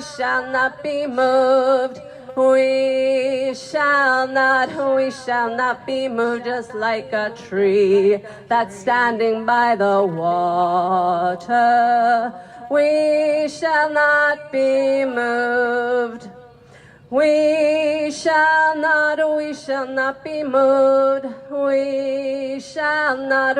shall not be moved. We shall not be moved, just like a tree that's standing by the water. We shall not be moved. We shall not be moved. We shall not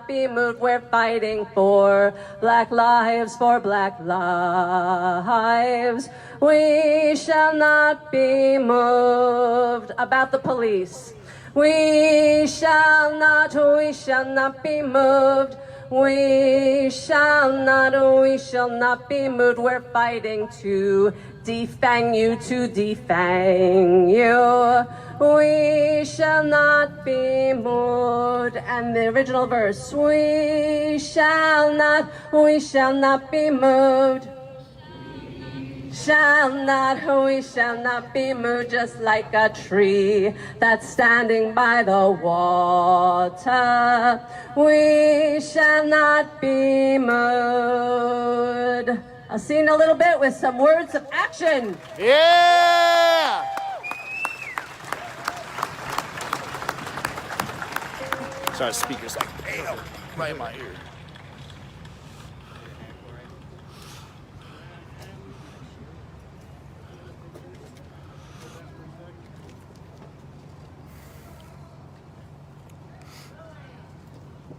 be moved. We're fighting for black lives, for black lives. We shall not be moved. About the police. We shall not be moved. We shall not be moved. We're fighting to defang you, to defang you. We shall not be moved. And the original verse, we shall not be moved. We shall not be moved, just like a tree that's standing by the water. We shall not be moved. I'll see you in a little bit with some words of action. Yeah! Sorry, the speaker's like, damn, right in my ear.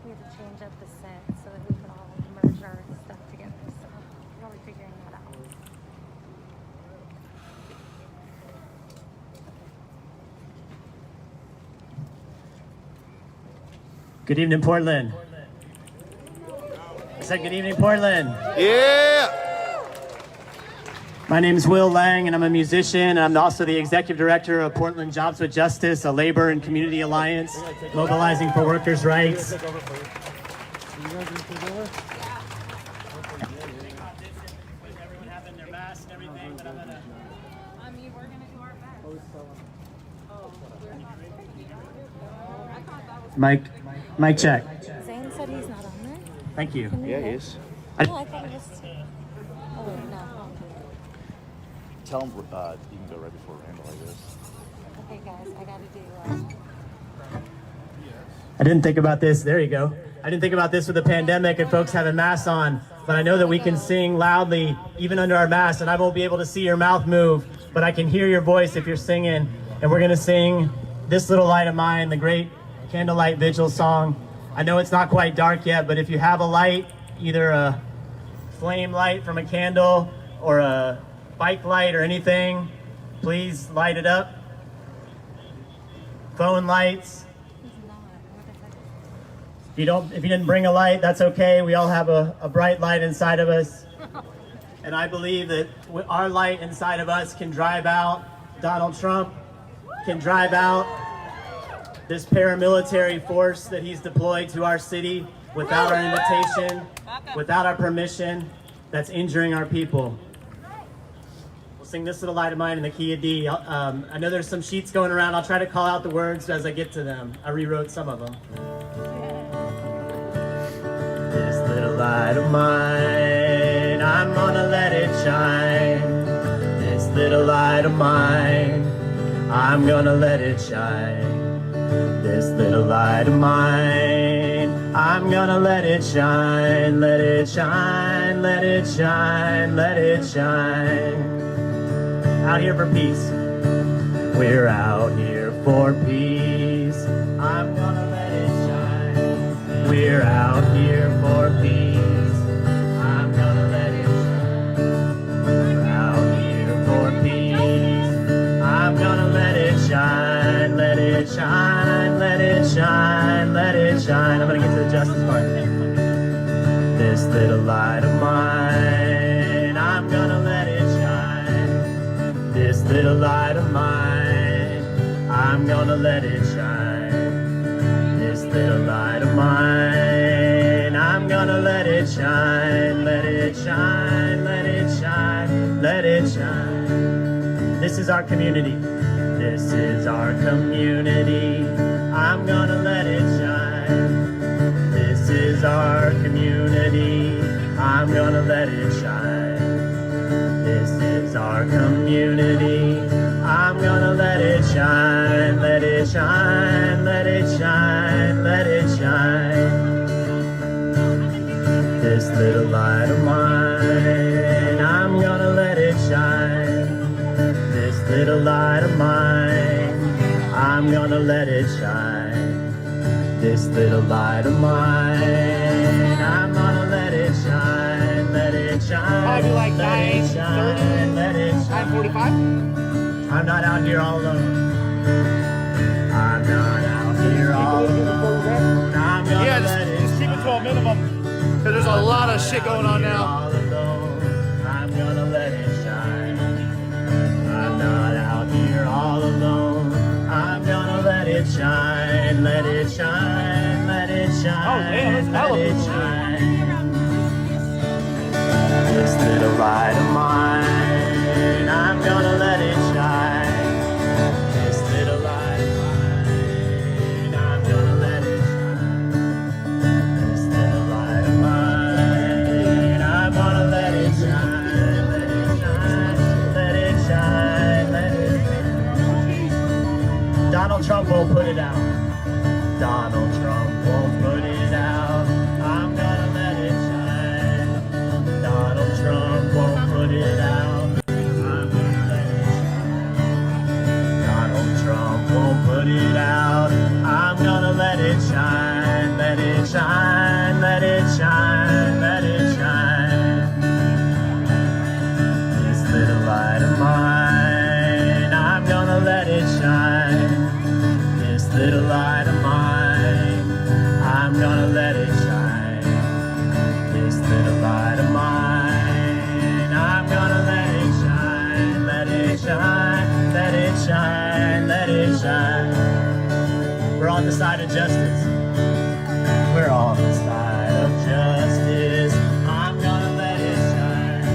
We have to change up the set so that we can all merge our stuff together. So we're probably figuring that out. Good evening, Portland. I said good evening, Portland. Yeah! My name is Will Lang, and I'm a musician. And I'm also the executive director of Portland Jobs with Justice, a labor and community alliance mobilizing for workers' rights. Mike check. Zane said he's not on there. Thank you. Yeah, he is. Oh, I thought it was. Oh, wait, no. Tell him you can go right before Randall, I guess. Okay, guys, I gotta do. I didn't think about this. There you go. I didn't think about this with the pandemic and folks having masks on, but I know that we can sing loudly even under our masks, and I won't be able to see your mouth move, but I can hear your voice if you're singing. And we're gonna sing This Little Light of Mine, the great Candlelight vigil song. I know it's not quite dark yet, but if you have a light, either a flame light from a candle or a bike light or anything, please light it up. Phone lights. If you didn't bring a light, that's okay. We all have a bright light inside of us. And I believe that our light inside of us can drive out Donald Trump, can drive out this paramilitary force that he's deployed to our city without our invitation, without our permission, that's injuring our people. We'll sing This Little Light of Mine in the key of D. I know there's some sheets going around. I'll try to call out the words as I get to them. I rewrote some of them. This little light of mine, I'm gonna let it shine. This little light of mine, I'm gonna let it shine. This little light of mine, I'm gonna let it shine, let it shine, let it shine, let it shine. Out here for peace. We're out here for peace. I'm gonna let it shine. We're out here for peace. I'm gonna let it shine. We're out here for peace. I'm gonna let it shine, let it shine, let it shine, let it shine. I'm gonna get to the justice part. This little light of mine, I'm gonna let it shine. This little light of mine, I'm gonna let it shine. This little light of mine, I'm gonna let it shine, let it shine, let it shine, let it shine. This is our community. This is our community. I'm gonna let it shine. This is our community. I'm gonna let it shine. is our community. I'm gonna let it shine, let it shine, let it shine, let it shine. This little light of mine, I'm gonna let it shine. This little light of mine, I'm gonna let it shine. This little light of mine, I'm gonna let it shine, let it shine. Probably like let it 9:30, shine, let it shine. 9:45. I'm not out here all alone. I'm not out here all alone. I'm gonna Yeah, let it just keep it to a minimum. Because there's a lot of shit going on now. all alone. I'm gonna let it shine. I'm not out here all alone. I'm gonna let it shine, let it shine, let it shine, Oh, damn, that's let it shine. This little light of mine, I'm gonna let it shine. This little light of mine, I'm gonna let it shine. This little light of mine, I'm gonna let it shine, let it shine, let it shine, let it shine. Donald Trump won't put it out. Donald Trump won't put it out. I'm gonna let it shine. Donald Trump won't put it out. I'm gonna let it shine. Donald Trump won't put it out. I'm gonna let it shine. Let it shine. Let it shine. Let it shine. This little light of mine, I'm gonna let it shine. This little light of mine, I'm gonna let it shine. This little light of mine, I'm gonna let it shine. Let it shine, let it shine, let it shine. We're on the side of justice. We're on the side of justice. I'm gonna let it shine.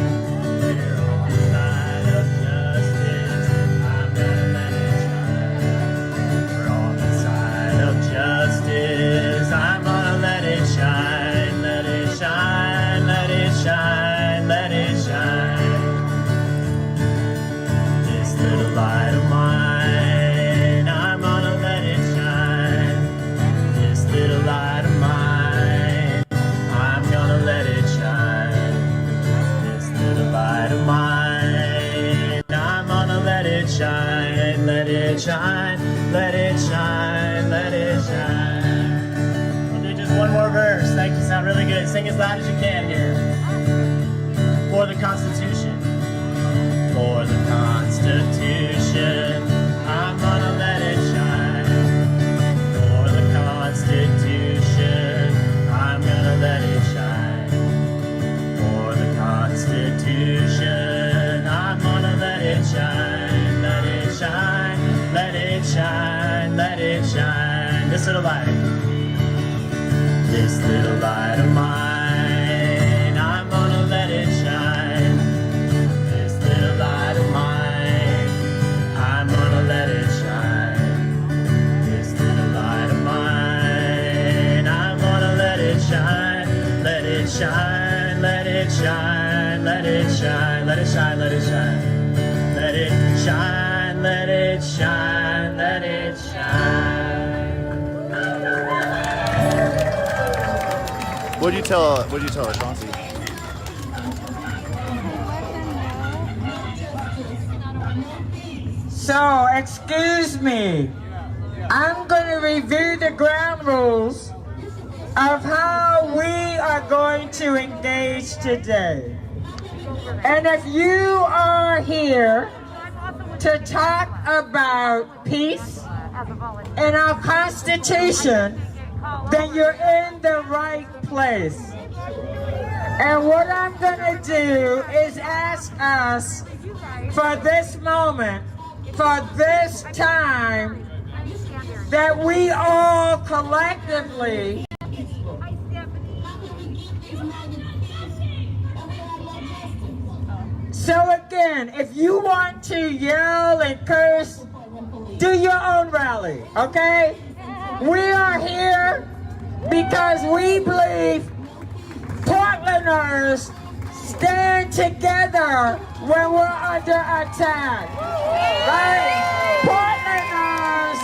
We're on the side of justice. I'm gonna let it shine. We're on the side of justice. I'm gonna let it shine. Let it shine. Let it shine. Let it shine. This little light of mine, I'm gonna let it shine. This little light of mine, I'm gonna let it shine. This little light of mine, I'm gonna let it shine. Let it shine, let it shine, let it shine. We'll do just one more verse. Thank you, sound really good. Sing as loud as you can here. For the Constitution. For the Constitution, I'm gonna let it shine. For the Constitution, I'm gonna let it shine. For the Constitution, I'm gonna let it shine. Let it shine, let it shine, let it shine. This little light. This little light of mine, I'm gonna let it shine. This little light of mine, I'm gonna let it shine. This little light of mine, I'm gonna let it shine. Let it shine, let it shine, let it shine, let it shine, let it shine. Let it shine, let it shine, let it shine. What'd you tell her, Chauncey? So, excuse me. I'm going to review the ground rules of how we are going to engage today. And if you are here to talk about peace and our Constitution, then you're in the right place. And what I'm going to do is ask us for this moment, for this time, that we all collectively So again, if you want to yell and curse, do your own rally, okay? We are here because we believe Portlanders stand together when we're under attack. Right? Portlanders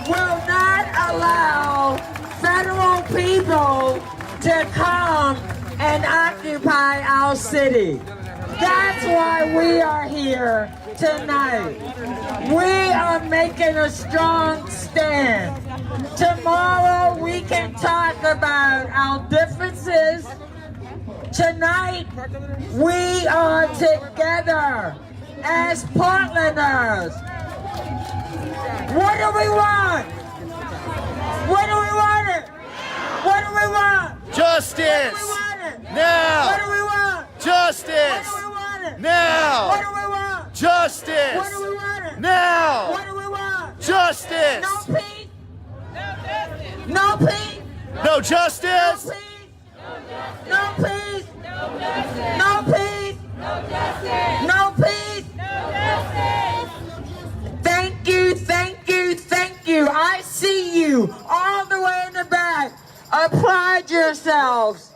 will not allow federal people to come and occupy our city. That's why we are here tonight. We are making a strong stand. Tomorrow we can talk about our differences. Tonight we are together as Portlanders. What do we want? What do we want? What do we want? Justice! What do we want? Now! What do we want? Justice! What do we want? Now! What do we want? Justice! What do we want? Now! What do we want? Justice! No peace. No peace. No justice! No peace. No peace. No peace. Thank you, thank you, thank you. I see you all the way in the back. Applaud yourselves.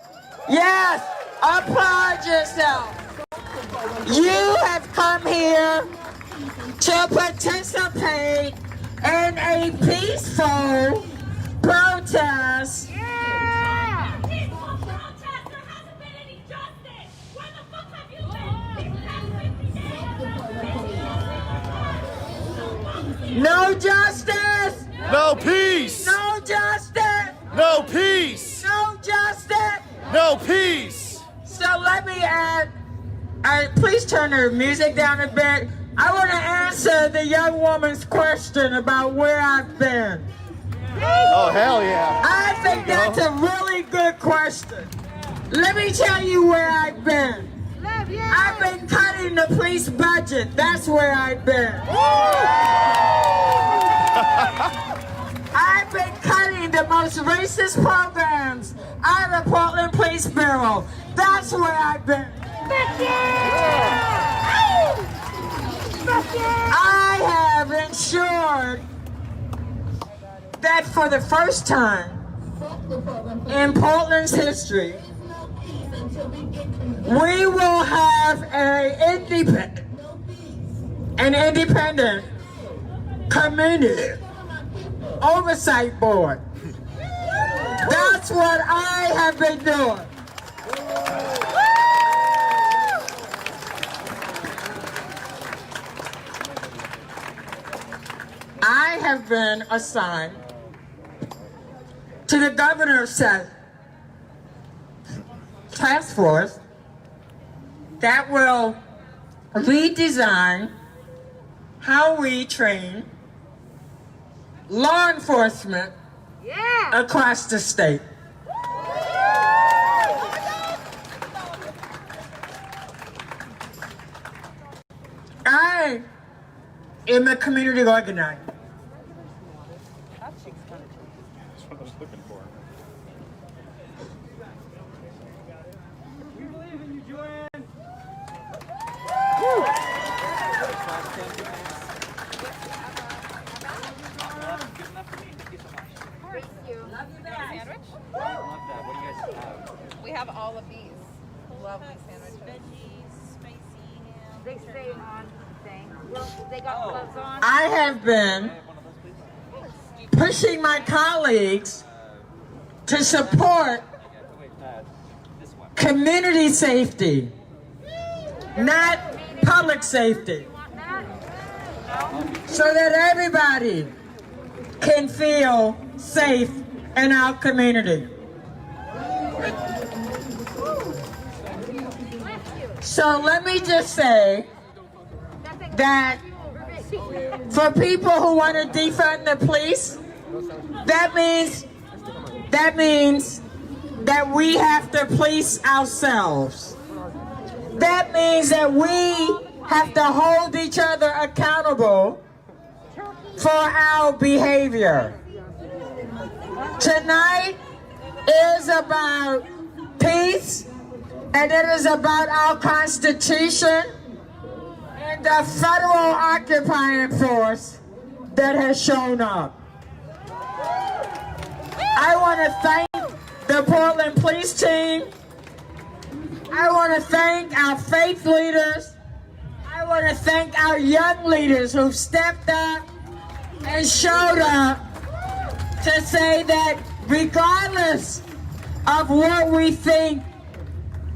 Yes, applaud yourselves. You have come here to participate in a peaceful protest. Peaceful protest. There hasn't been any justice. Where the fuck have you been? No justice. No peace! No justice. No peace! No justice. No peace! So let me add, please turn the music down a bit. I want to answer the young woman's question about where I've been. Oh, hell yeah. I think that's a really good question. Let me tell you where I've been. I've been cutting the police budget. That's where I've been. I've been cutting the most racist programs out of the Portland Police Bureau. That's where I've been. I have ensured that for the first time in Portland's history, we will have an independent community oversight board. That's what I have been doing. I have been assigned to the governor's task force that will redesign how we train law enforcement across the state. I am a community organizer. That's what I was looking for. We believe in you, Joanne. We have all of these. Lovely sandwiches. They stay on thing. Well, they got gloves on. I have been pushing my colleagues to support community safety, not public safety, so that everybody can feel safe in our community. So let me just say that for people who want to defund the police, that means that we have to police ourselves. That means that we have to hold each other accountable for our behavior. Tonight is about peace, and it is about our Constitution and the federal occupying force that has shown up. I want to thank the Portland police team. I want to thank our faith leaders. I want to thank our young leaders who've stepped up and showed up to say that regardless of what we think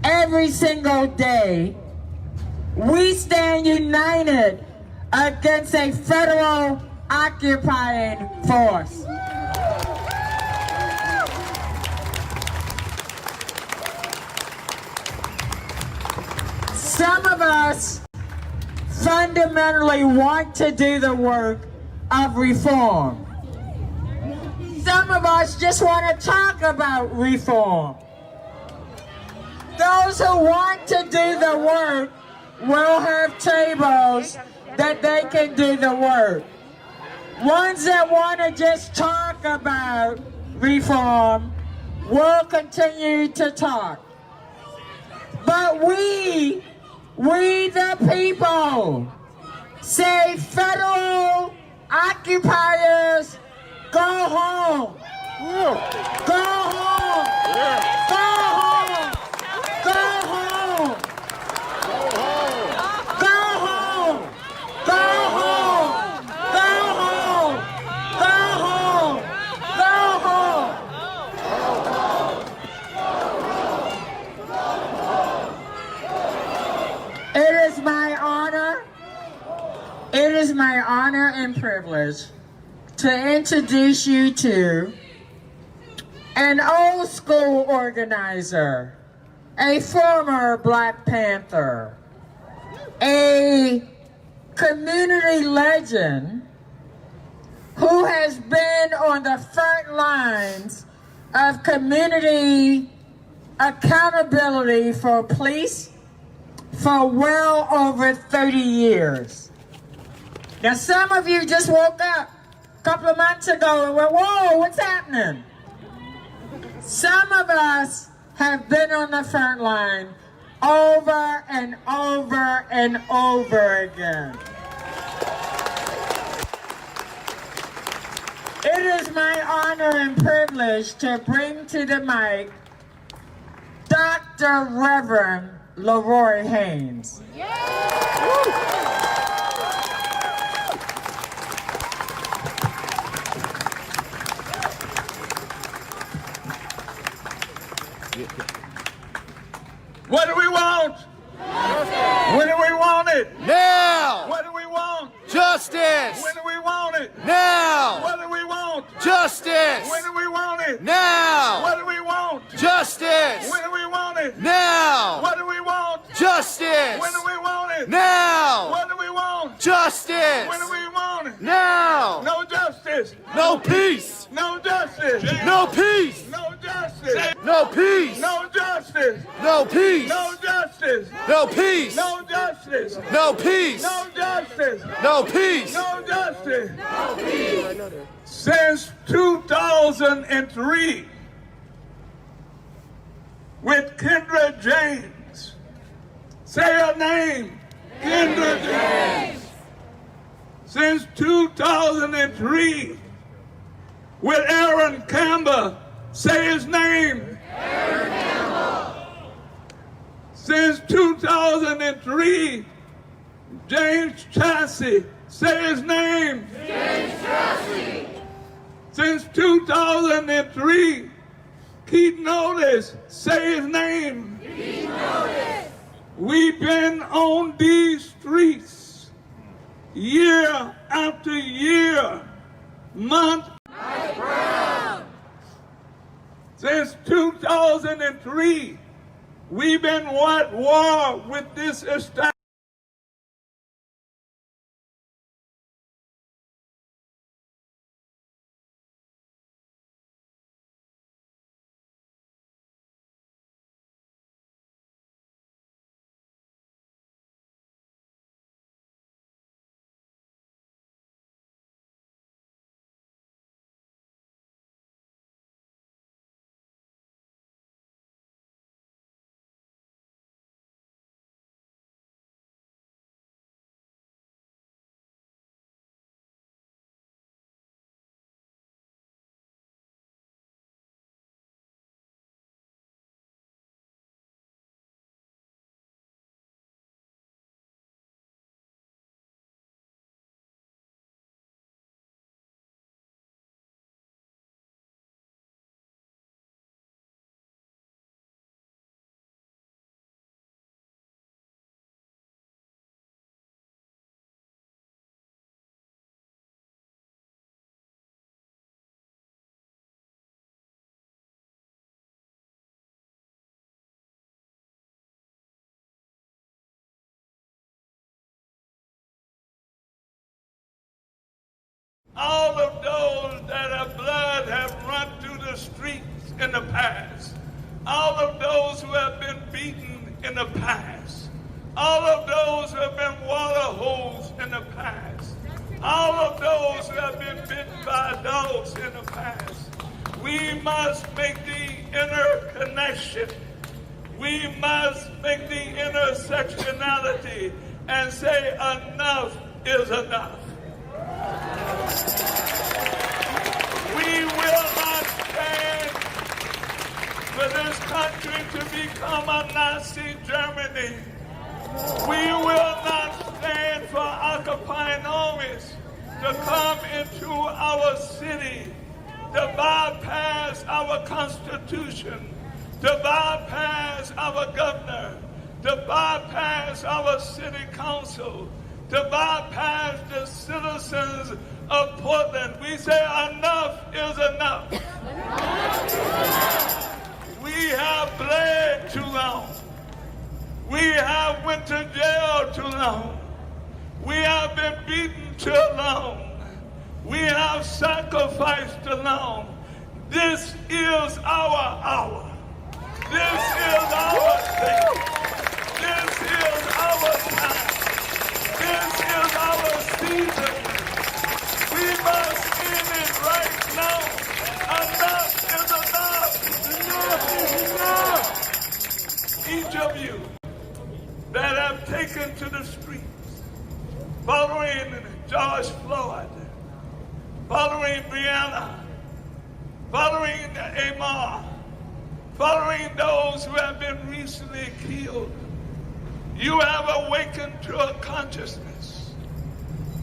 every single day, we stand united against a federal occupying force. Some of us fundamentally want to do the work of reform. Some of us just want to talk about reform. Those who want to do the work will have tables that they can do the work. Ones that want to just talk about reform will continue to talk. But we the people, say federal occupiers, go home. Go home. Go home. Go home. Go home. Go home. Go home. Go home. Go home. It is my honor and privilege to introduce you to an old school organizer, a former Black Panther, a community legend who has been on the front lines of community accountability for police for well over 30 years. Now, some of you just woke up a couple of months ago and went, whoa, what's happening? Some of us have been on the front line over and over and over again. It is my honor and privilege to bring to the mic Dr. Reverend Leroy Haynes. What do we want? Justice. When do we want it? Now. What do we want? Justice. When do we want it? Now. What do we want? Justice. When do we want it? Now. What do we want? Justice. When do we want it? Now. What do we want? Justice. When do we want it? Now. What do we want? Justice. When do we want it? Now. No justice. No peace. No justice. No peace. No justice. No peace. No justice. No peace. No justice. No peace. No justice. No peace. No justice. No peace. No justice. No peace. Since 2003, with Kendra James. Say her name. Kendra James. Since 2003, with Aaron Campbell. Say his name. Aaron Campbell. Since 2003, James Chassie. Say his name. James Chassie. Since 2003, Keith Notice. Say his name. Keith Notice. We've been on these streets year after year, month. Mike Brown. Since 2003, we've been at war with this establishment. All of those that have blood have run through the streets in the past. All of those who have been beaten in the past. All of those who have been water holes in the past. All of those who have been bitten by dogs in the past. We must make the inner connection. We must make the intersectionality and say enough is enough. We will not stand for this country to become a Nazi Germany. We will not stand for occupying armies to come into our city, to bypass our Constitution, to bypass our governor, to bypass our city council, to bypass the citizens of Portland. We say enough is enough. We have bled too long. We have went to jail too long. We have been beaten too long. We have sacrificed too long. This is our hour. This is our day. This is our time. This is our season. We must end it right now. Enough is enough. Enough is enough. Each of you that have taken to the streets, following George Floyd, following Breonna, following Amar, following those who have been recently killed, you have awakened to a consciousness.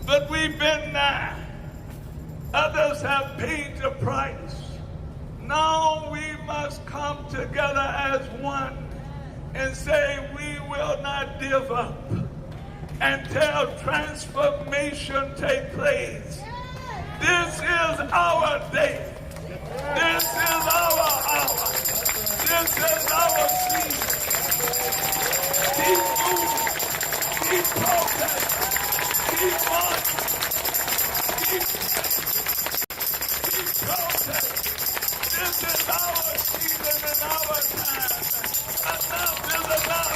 But we've been there. Others have paid the price. Now we must come together as one and say we will not give up until transformation takes place. This is our day. This is our hour. This is our season. Keep moving. Keep protesting. Keep marching. Keep protesting. This is our season and our time. Enough is enough.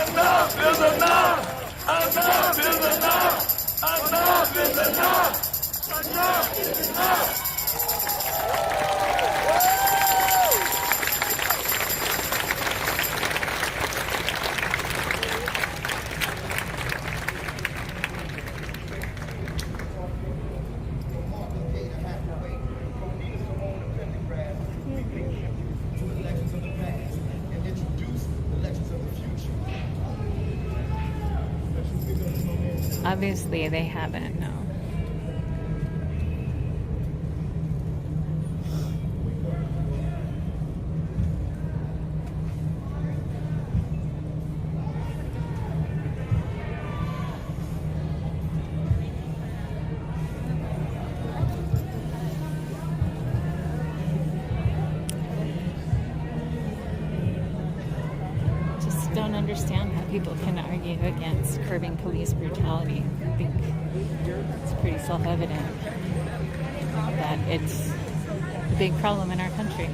Enough is enough. Enough is enough. Enough is enough. Enough is enough. Enough is enough. Obviously, they haven't, no. Just don't understand how people can argue against curbing police brutality. I think it's pretty self-evident that it's a big problem in our country.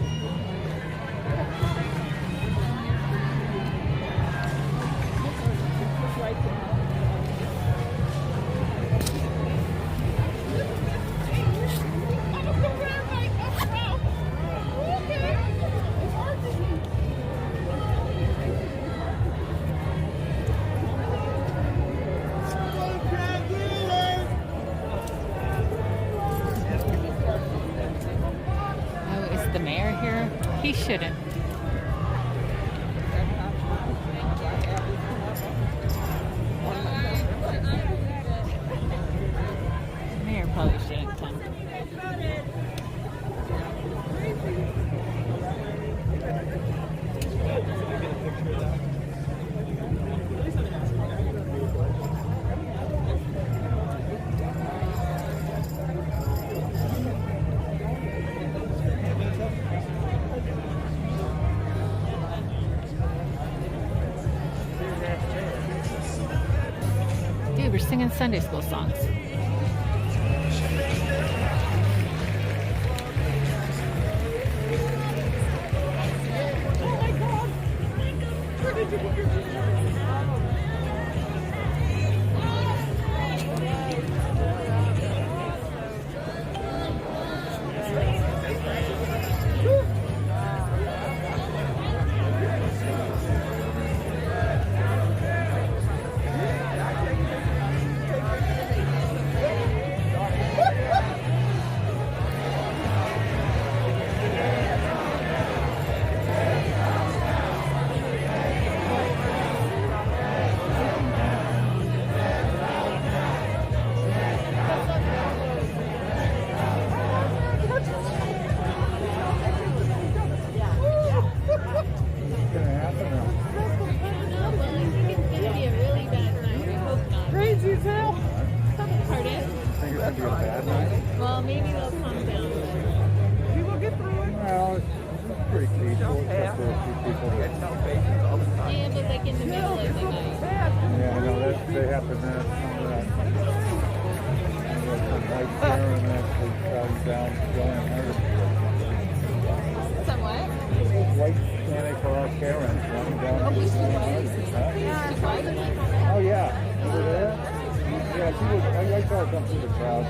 The mayor here, he shouldn't. The mayor probably shouldn't come. We're singing Sunday school songs. Well, maybe they'll calm down. We will get through it. Well, it's pretty peaceful, except for a few people that... Yeah, but like in the middle of the night. Yeah, I know, they have to manage some white Karen actually shouting down, going hard. Some what? White Santa Claus Karens running down. Oh, was she white? Oh, yeah. You were there? Yeah, she was. I saw her come through the crowd.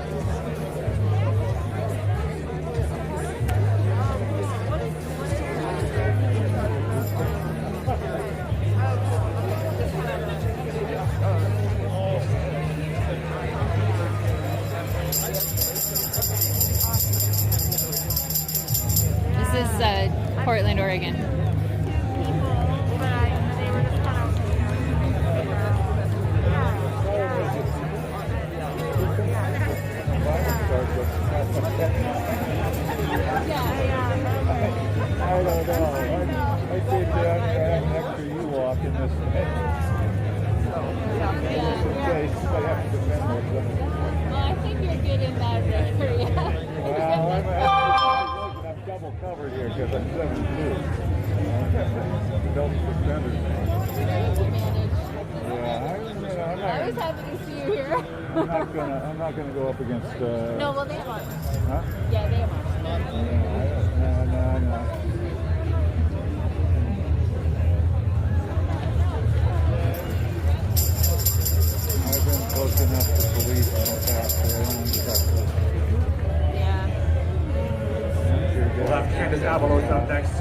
This is Portland, Oregon. I don't know. I think that I'm next to you walking this way. Just in case I have to defend myself. Well, I think you're good in that area. Well, I'm double covered here because I'm 7'2". Double suspenders. Yeah, I was happy to see you here. I'm not gonna go up against. No, well they have arms. Huh? Yeah, they have arms. No. I've been close enough to police in the past, so I don't want to get that close. Yeah. We'll have Candace Avalos up next.